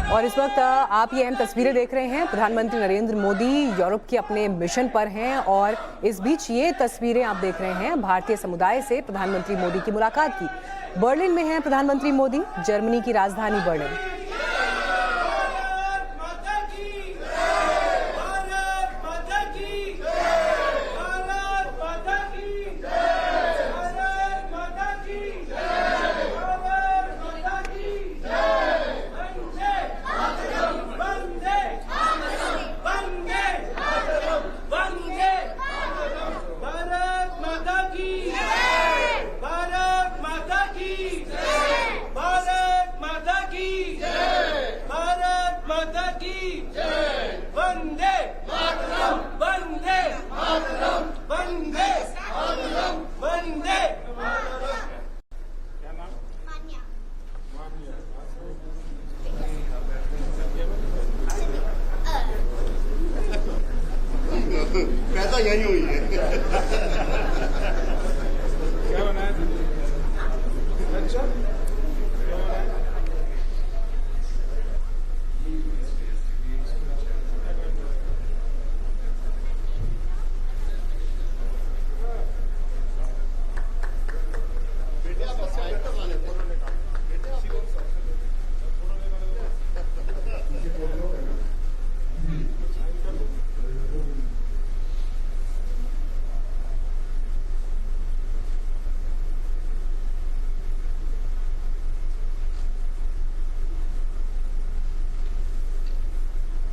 और इस वक्त आप ये अहम तस्वीरें देख रहे हैं। प्रधानमंत्री नरेंद्र मोदी यूरोप के अपने मिशन पर हैं और इस बीच ये तस्वीरें आप देख रहे हैं भारतीय समुदाय से प्रधानमंत्री मोदी की मुलाकात की। बर्लिन में हैं प्रधानमंत्री मोदी, जर्मनी की राजधानी बर्लिन। पैदा यही हुई है। क्या बनाया था? अच्छा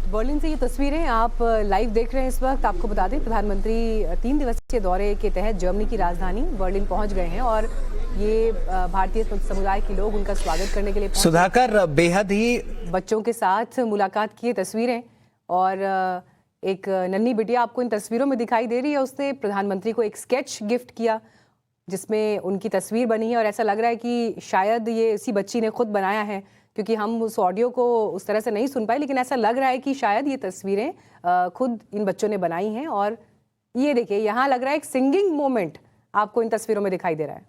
बर्लिन से ये तस्वीरें आप लाइव देख रहे हैं इस वक्त। आपको बता दें प्रधानमंत्री 3 दिवसीय दौरे के तहत जर्मनी की राजधानी बर्लिन पहुंच गए हैं और ये भारतीय समुदाय के लोग उनका स्वागत करने के लिए सुधाकर बेहद ही बच्चों के साथ मुलाकात की तस्वीरें। और एक नन्ही बिटिया आपको इन तस्वीरों में दिखाई दे रही है। उसने प्रधानमंत्री को एक स्केच गिफ्ट किया जिसमें उनकी तस्वीर बनी है और ऐसा लग रहा है कि शायद ये इसी बच्ची ने खुद बनाया है, क्योंकि हम उस ऑडियो को उस तरह से नहीं सुन पाए, लेकिन ऐसा लग रहा है कि शायद ये तस्वीरें खुद इन बच्चों ने बनाई हैं। और ये देखिए यहाँ लग रहा है एक सिंगिंग मोमेंट आपको इन तस्वीरों में दिखाई दे रहा है।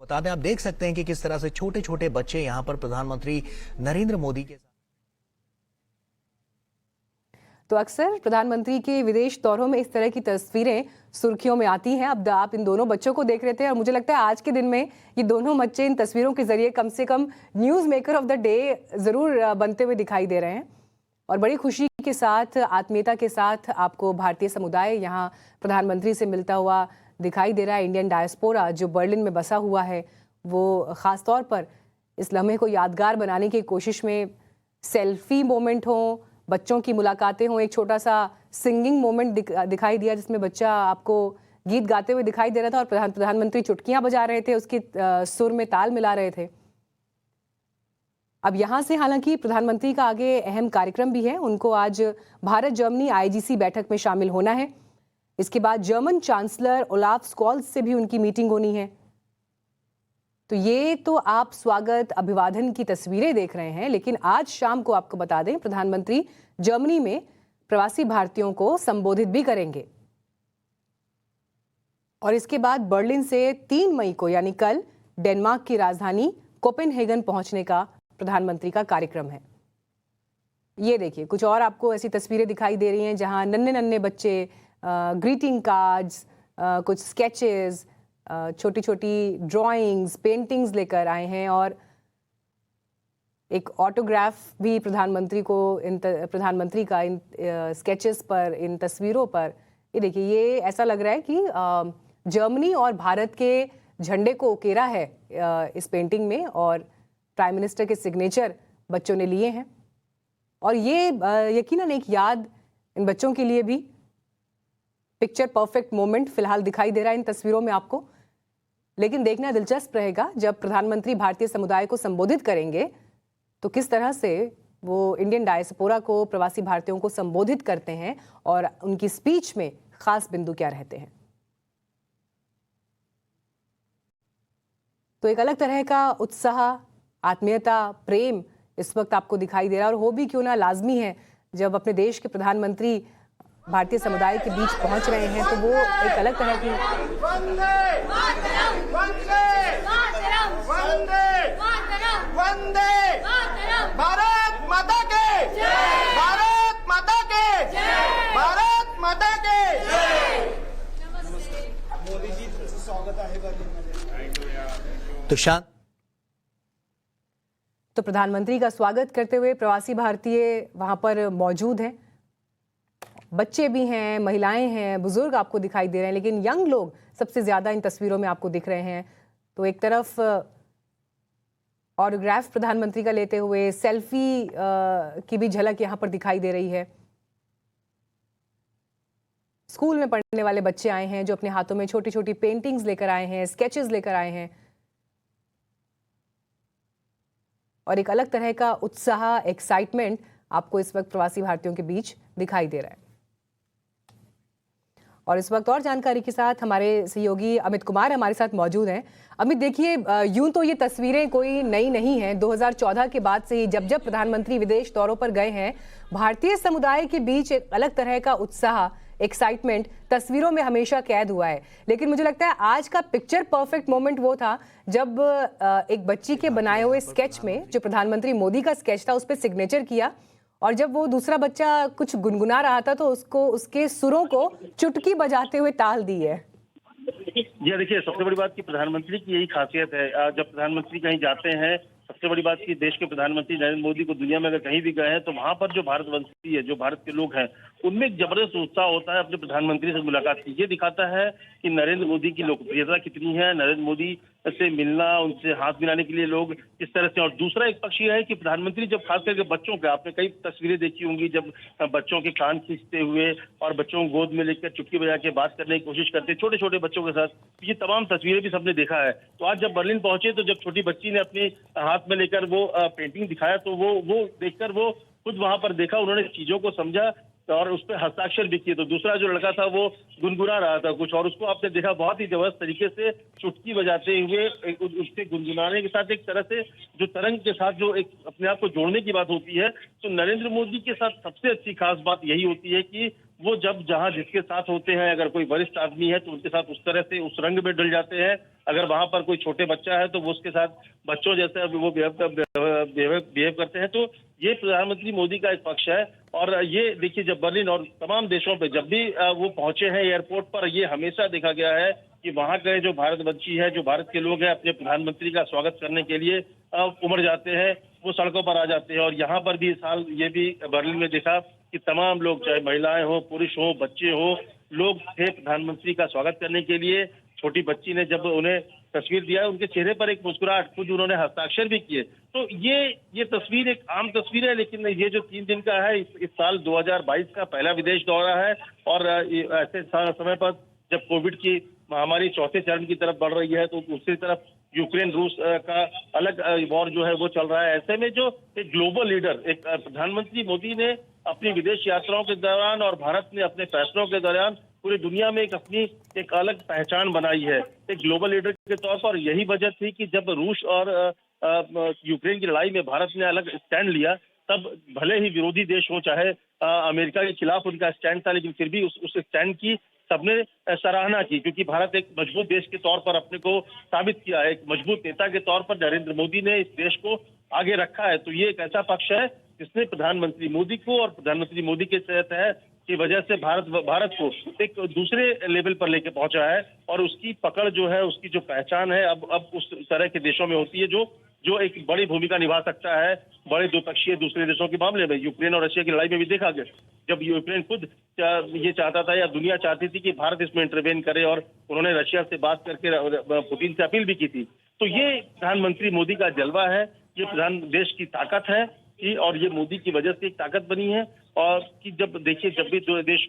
बता दें, आप देख सकते हैं कि किस तरह से छोटे छोटे बच्चे यहाँ पर प्रधानमंत्री नरेंद्र मोदी के साथ। तो अक्सर प्रधानमंत्री के विदेश दौरों में इस तरह की तस्वीरें सुर्खियों में आती हैं। अब आप इन दोनों बच्चों को देख रहे थे और मुझे लगता है आज के दिन में ये दोनों बच्चे इन तस्वीरों के जरिए कम से कम news maker of the day जरूर बनते हुए दिखाई दे रहे हैं। और बड़ी खुशी के साथ, आत्मीयता के साथ आपको भारतीय समुदाय यहाँ प्रधानमंत्री से मिलता हुआ दिखाई दे रहा है। इंडियन डायस्पोरा जो बर्लिन में बसा हुआ है वो ख़ास तौर पर इस लम्हे को यादगार बनाने की कोशिश में सेल्फी मोमेंट हो, बच्चों की मुलाकातें हों। एक छोटा सा सिंगिंग मोमेंट दिखाई दिया जिसमें बच्चा आपको गीत गाते हुए दिखाई दे रहा था और प्रधानमंत्री चुटकियां बजा रहे थे, उसकी सुर में ताल मिला रहे थे। अब यहाँ से हालांकि प्रधानमंत्री का आगे अहम कार्यक्रम भी है। उनको आज भारत जर्मनी आईजीसी बैठक में शामिल होना है। इसके बाद जर्मन चांसलर ओलाफ स्कॉल्ज से भी उनकी मीटिंग होनी है। तो ये तो आप स्वागत अभिवादन की तस्वीरें देख रहे हैं, लेकिन आज शाम को आपको बता दें प्रधानमंत्री जर्मनी में प्रवासी भारतीयों को संबोधित भी करेंगे। और इसके बाद बर्लिन से 3 मई को यानी कल डेनमार्क की राजधानी कोपेनहेगन पहुंचने का प्रधानमंत्री का कार्यक्रम है। ये देखिए कुछ और आपको ऐसी तस्वीरें दिखाई दे रही हैं जहां नन्हे नन्हे बच्चे ग्रीटिंग कार्ड्स, कुछ स्केचेस, छोटी छोटी ड्राइंग्स, पेंटिंग्स लेकर आए हैं और एक ऑटोग्राफ भी प्रधानमंत्री का इन स्केचेस पर, इन तस्वीरों पर। ये देखिए, ये ऐसा लग रहा है कि जर्मनी और भारत के झंडे को उकेरा है इस पेंटिंग में और प्राइम मिनिस्टर के सिग्नेचर बच्चों ने लिए हैं। और ये यकीनन एक याद इन बच्चों के लिए भी पिक्चर परफेक्ट मोमेंट फिलहाल दिखाई दे रहा है इन तस्वीरों में आपको। लेकिन देखना दिलचस्प रहेगा जब प्रधानमंत्री भारतीय समुदाय को संबोधित करेंगे तो किस तरह से वो इंडियन डायस्पोरा को, प्रवासी भारतीयों को संबोधित करते हैं और उनकी स्पीच में खास बिंदु क्या रहते हैं। तो एक अलग तरह का उत्साह, आत्मीयता, प्रेम इस वक्त आपको दिखाई दे रहा है और हो भी क्यों ना लाजमी है जब अपने देश के प्रधानमंत्री भारतीय समुदाय के बीच पहुंच रहे हैं तो वो एक अलग तरह की वंदे भारत तो शांत। तो प्रधानमंत्री का स्वागत करते हुए प्रवासी भारतीय वहां पर मौजूद हैं। बच्चे भी हैं, महिलाएं हैं, बुजुर्ग आपको दिखाई दे रहे हैं, लेकिन यंग लोग सबसे ज्यादा इन तस्वीरों में आपको दिख रहे हैं। तो एक तरफ ऑटोग्राफ प्रधानमंत्री का लेते हुए सेल्फी की भी झलक यहां पर दिखाई दे रही है। स्कूल में पढ़ने वाले बच्चे आए हैं जो अपने हाथों में छोटी छोटी पेंटिंग्स लेकर आए हैं, स्केचेस लेकर आए हैं, और एक अलग तरह का उत्साह, एक्साइटमेंट आपको इस वक्त प्रवासी भारतीयों के बीच दिखाई दे रहा है। और इस वक्त और जानकारी के साथ हमारे सहयोगी अमित कुमार हमारे साथ मौजूद हैं। अमित, देखिए, यूं तो ये तस्वीरें कोई नई नहीं हैं। 2014 के बाद से ही जब जब प्रधानमंत्री विदेश दौरों पर गए हैं, भारतीय समुदाय के बीच एक अलग तरह का उत्साह, एक्साइटमेंट तस्वीरों में हमेशा कैद हुआ है। लेकिन मुझे लगता है आज का पिक्चर परफेक्ट मोमेंट वो था जब एक बच्ची के बनाए हुए स्केच में, जो प्रधानमंत्री मोदी का स्केच था, उस पर सिग्नेचर किया, और जब वो दूसरा बच्चा कुछ गुनगुना रहा था तो उसको, उसके सुरों को चुटकी बजाते हुए ताल दी है। जी देखिए, सबसे बड़ी बात कि प्रधानमंत्री की यही खासियत है। जब प्रधानमंत्री कहीं जाते हैं, सबसे बड़ी बात कि देश के प्रधानमंत्री नरेंद्र मोदी को दुनिया में अगर कहीं भी गए हैं तो वहां पर जो भारतवंशी है, जो भारत के लोग हैं, उनमें एक जबरदस्त उत्साह होता है अपने प्रधानमंत्री से मुलाकात की। ये दिखाता है कि नरेंद्र मोदी की लोकप्रियता कितनी है, नरेंद्र मोदी से मिलना, उनसे हाथ मिलाने के लिए लोग किस तरह से। और दूसरा एक पक्ष यह है कि प्रधानमंत्री जब खास करके बच्चों के, आपने कई तस्वीरें देखी होंगी जब बच्चों के कान खींचते हुए और बच्चों को गोद में लेकर चुटकी बजा के बात करने की कोशिश करते, छोटे छोटे बच्चों के साथ, ये तमाम तस्वीरें भी सबने देखा है। तो आज जब बर्लिन पहुंचे तो जब छोटी बच्ची ने अपने हाथ में लेकर वो पेंटिंग दिखाया तो वो देखकर वो खुद वहां पर देखा, उन्होंने चीजों को समझा और उस पर हस्ताक्षर भी किए। तो दूसरा जो लड़का था वो गुनगुना रहा था कुछ, और उसको आपने देखा बहुत ही जबरदस्त तरीके से चुटकी बजाते हुए, उसके गुनगुनाने के साथ एक तरह से जो तरंग के साथ जो एक अपने आप को जोड़ने की बात होती है। तो नरेंद्र मोदी के साथ सबसे अच्छी खास बात यही होती है कि वो जब जहां जिसके साथ होते हैं, अगर कोई वरिष्ठ आदमी है तो उनके साथ उस तरह से उस रंग में डल जाते हैं, अगर वहां पर कोई छोटे बच्चा है तो वो उसके साथ बच्चों जैसे वो बिहेव करते हैं। तो ये प्रधानमंत्री मोदी का एक पक्ष है। और ये देखिए, जब बर्लिन और तमाम देशों पे जब भी वो पहुंचे हैं एयरपोर्ट पर, ये हमेशा देखा गया है कि वहां के जो भारतवंशी है, जो भारत के लोग हैं, अपने प्रधानमंत्री का स्वागत करने के लिए उमड़ जाते हैं, वो सड़कों पर आ जाते हैं। और यहाँ पर भी इस साल ये भी बर्लिन में देखा कि तमाम लोग, चाहे महिलाएं हो, पुरुष हो, बच्चे हो, लोग थे प्रधानमंत्री का स्वागत करने के लिए। छोटी बच्ची ने जब उन्हें तस्वीर दिया, उनके चेहरे पर एक मुस्कुराहट, खुद उन्होंने हस्ताक्षर भी किए। तो ये तस्वीर एक आम तस्वीर है, लेकिन ये जो 3 दिन का है, इस साल 2022 का पहला विदेश दौरा है। और ऐसे समय पर जब कोविड की महामारी चौथे चरण की तरफ बढ़ रही है, तो दूसरी तरफ यूक्रेन रूस का अलग वॉर जो है वो चल रहा है। ऐसे में जो एक ग्लोबल लीडर, एक प्रधानमंत्री मोदी ने अपनी विदेश यात्राओं के दौरान और भारत ने अपने फैसलों के दौरान पूरी दुनिया में एक अपनी एक अलग पहचान बनाई है एक ग्लोबल लीडर के तौर पर। यही वजह थी कि जब रूस और यूक्रेन की लड़ाई में भारत ने अलग स्टैंड लिया, तब भले ही विरोधी देश हो, चाहे अमेरिका के खिलाफ उनका स्टैंड था, लेकिन फिर भी उस स्टैंड की सबने सराहना की, क्योंकि भारत एक मजबूत देश के तौर पर अपने को साबित किया है। एक मजबूत नेता के तौर पर नरेंद्र मोदी ने इस देश को आगे रखा है। तो ये एक ऐसा पक्ष है जिसने प्रधानमंत्री मोदी को और प्रधानमंत्री मोदी के तहत की वजह से भारत को एक दूसरे लेवल पर लेके पहुंचा है। और उसकी पकड़ जो है, उसकी जो पहचान है, अब उस तरह के देशों में होती है जो एक बड़ी भूमिका निभा सकता है बड़े द्विपक्षीय दूसरे देशों के मामले में। यूक्रेन और रशिया की लड़ाई में भी देखा गया, जब यूक्रेन खुद ये चाहता था या दुनिया चाहती थी कि भारत इसमें इंटरवेन करे, और उन्होंने रशिया से बात करके पुतिन से अपील भी की थी। तो ये प्रधानमंत्री मोदी का जलवा है, ये देश की ताकत है और ये मोदी की वजह से एक ताकत बनी है। और कि जब देखिए, जब भी देश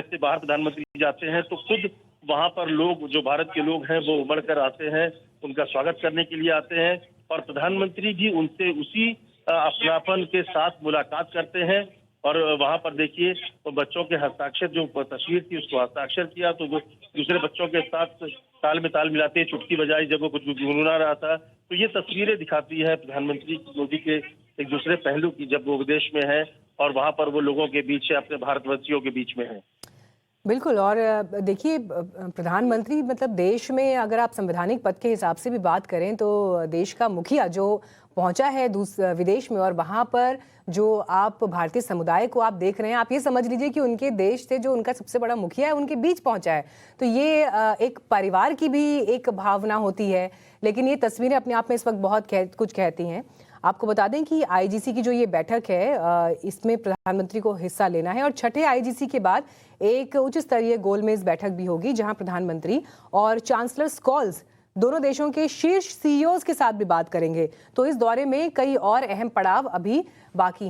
से बाहर प्रधानमंत्री जाते हैं तो खुद वहां पर लोग, जो भारत के लोग हैं, वो उमड़ कर आते हैं, उनका स्वागत करने के लिए आते हैं। और प्रधानमंत्री भी उनसे उसी अपनापन के साथ मुलाकात करते हैं। और वहां पर देखिए, तो बच्चों के हस्ताक्षर, जो तस्वीर थी उसको हस्ताक्षर किया, तो वो दूसरे बच्चों के साथ ताल में ताल मिलाते, चुटकी बजाई जब वो कुछ गुनगुना रहा था। तो ये तस्वीरें दिखाती है प्रधानमंत्री मोदी के एक दूसरे पहलू की, जब वो विदेश में है और वहां पर वो लोगों के बीच है, अपने भारतवंशियों के बीच में है। बिल्कुल। और देखिए प्रधानमंत्री मतलब देश में अगर आप संवैधानिक पद के हिसाब से भी बात करें तो देश का मुखिया जो पहुंचा है विदेश में, और वहां पर जो आप भारतीय समुदाय को आप देख रहे हैं, आप ये समझ लीजिए कि उनके देश से जो उनका सबसे बड़ा मुखिया है उनके बीच पहुंचा है। तो ये एक परिवार की भी एक भावना होती है। लेकिन ये तस्वीरें अपने आप में इस वक्त बहुत कुछ कहती हैं। आपको बता दें कि आईजीसी की जो ये बैठक है इसमें प्रधानमंत्री को हिस्सा लेना है, और छठे आईजीसी के बाद एक उच्च स्तरीय गोलमेज बैठक भी होगी जहां प्रधानमंत्री और चांसलर स्कॉल्स दोनों देशों के शीर्ष सीईओज के साथ भी बात करेंगे। तो इस दौरे में कई और अहम पड़ाव अभी बाकी हैं।